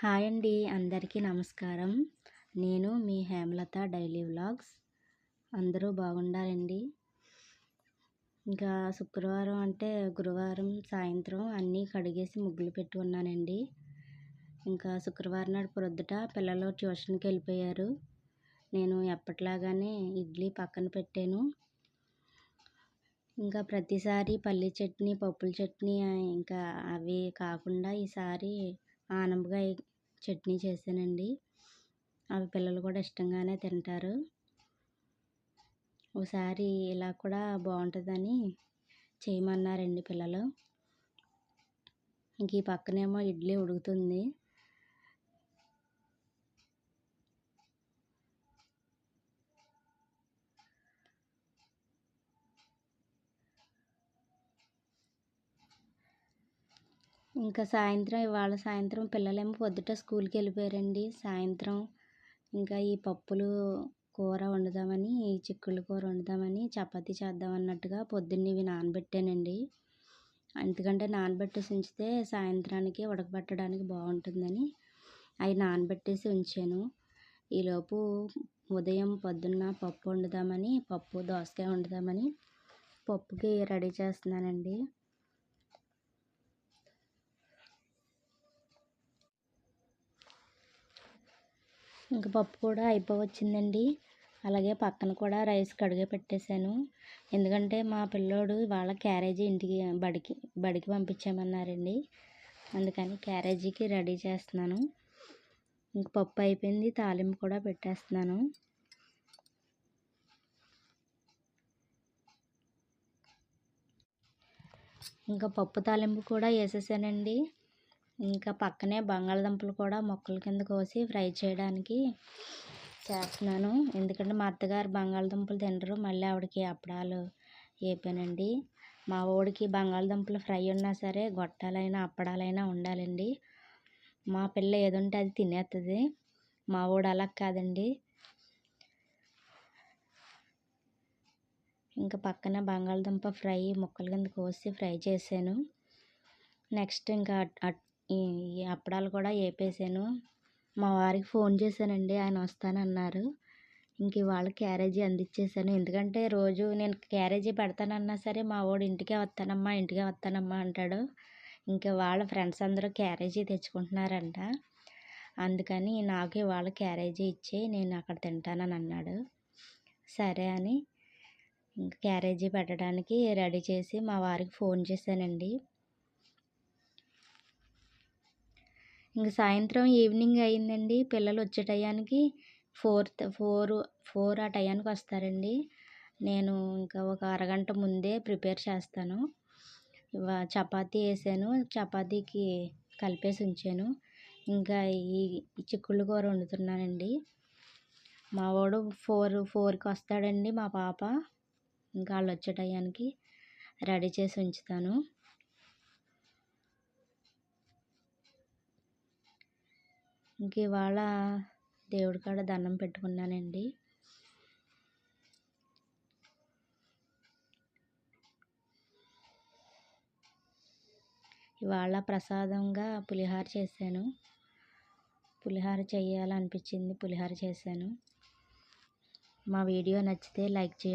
Hi అండి, అందరికీ నమస్కారం. నేను మీ హేమలత డైలీ వ్లాగ్స్. అందరూ బాగుండాలండి. ఇంకా శుక్రవారం అంటే గురువారం సాయంత్రం అన్నీ కడిగేసి ముగ్గులు పెట్టి ఉన్నానండి. ఇంకా శుక్రవారం నాడు ప్రొద్దుట పిల్లలు ట్యూషన్కి వెళ్ళిపోయారు. నేను ఎప్పట్లాగానే ఇడ్లీ పక్కన పెట్టాను. ఇంకా ప్రతిసారి పల్లీ చట్నీ, పప్పుల చట్నీ ఇంకా అవి కాకుండా ఈసారి ఆనపకాయ చట్నీ చేశానండి. అవి పిల్లలు కూడా ఇష్టంగానే తింటారు. ఒకసారి ఇలా కూడా బాగుంటుందని చేయమన్నారండి పిల్లలు. ఇంక ఈ పక్కనేమో ఇడ్లీ ఉడుకుతుంది. ఇంకా ఇవాళ సాయంత్రం పిల్లలేమో పొద్దుట స్కూల్కి వెళ్ళిపోయారండి. సాయంత్రం ఇంకా ఈ పప్పులు కూర వండుదామని, ఈ చిక్కుళ్ళ కూర వండుదామని, చపాతీ చేద్దాం అన్నట్టుగా పొద్దున్న ఇవి నానబెట్టానండి. ఎందుకంటే నానబెట్టేసి ఉంచితే సాయంత్రానికి ఉడకబెట్టడానికి బాగుంటుందని అవి నానబెట్టేసి ఉంచాను. ఈలోపు పొద్దున్న పప్పు వండుదామని, దోసకాయ వండుదామని పప్పుకి రెడీ చేస్తున్నానండి. ఇంకా పప్పు కూడా అయిపోవచ్చిందండి. అలాగే పక్కన కూడా రైస్ కడిగే పెట్టేశాను. ఎందుకంటే మా పిల్లోడు వాళ్ళ క్యారేజీ ఇంటికి బడికి పంపించామన్నారండి. అందుకని క్యారేజీకి రెడీ చేస్తున్నాను. ఇంక పప్పు అయిపోయింది, తాలింపు కూడా పెట్టేస్తున్నాను. ఇంకా పప్పు తాలింపు కూడా వేసేసానండి. ఇంకా పక్కనే బంగాళదుంపలు కూడా మొక్కల కింద కోసి ఫ్రై చేయడానికి చేస్తున్నాను. ఎందుకంటే మా అత్తగారు బంగాళదుంపలు తినరు. మళ్ళీ ఆవిడకి అప్పడాలు వేపానండి. మా వాడికి బంగాళదుంపలు ఫ్రై ఉన్నా సరే గొట్టాలైనా అప్పడాలైనా ఉండాలండి. మా పిల్ల ఏదుంటే అది తినేస్తుంది. మా వాడు అలా కాదండి. ఇంకా పక్కన బంగాళదుంప ఫ్రై ముక్కల కింద కోసి ఫ్రై చేశాను. నెక్స్ట్ ఇంకా ఈ అప్పడాలు కూడా వేపేసాను. మా వారికి ఫోన్ చేశానండి, ఆయన వస్తానన్నారు. ఇంక ఇవాళ క్యారేజీ అందించేసాను. ఎందుకంటే రోజు నేను క్యారేజీ పెడతానన్నా సరే మా వాడు ఇంటికే వస్తానమ్మా అంటాడు. ఇంకా వాళ్ళ ఫ్రెండ్స్ అందరూ క్యారేజీ తెచ్చుకుంటున్నారంట. అందుకని నాకు ఇవాళ క్యారేజీ ఇచ్చి నేను అక్కడ తింటానని అన్నాడు. సరే అని ఇంకా క్యారేజీ పెట్టడానికి రెడీ చేసి మా వారికి ఫోన్ చేశానండి. ఇంక సాయంత్రం ఈవినింగ్ అయిందండి. పిల్లలు వచ్చే టయానికి 4 ఆ టయానికి వస్తారండి. నేను ఇంకా ఒక అరగంట ముందే ప్రిపేర్ చేస్తాను. చపాతీ వేసాను, చపాతీకి కలిపేసి ఉంచాను. ఇంకా ఈ చిక్కుళ్ళ కూర వండుతున్నానండి. మా వాడు 4కి వస్తాడండి. మా పాప ఇంకా వాళ్ళు వచ్చే టయానికి రెడీ చేసి ఉంచుతాను. ఇంక ఇవాళ దేవుడి కాడ దండం పెట్టుకున్నానండి. ఇవాళ ప్రసాదంగా పులిహోర చేశాను. పులిహోర చేయాలనిపించింది, పులిహోర చేశాను. మా వీడియో నచ్చితే లైక్ చేయండి.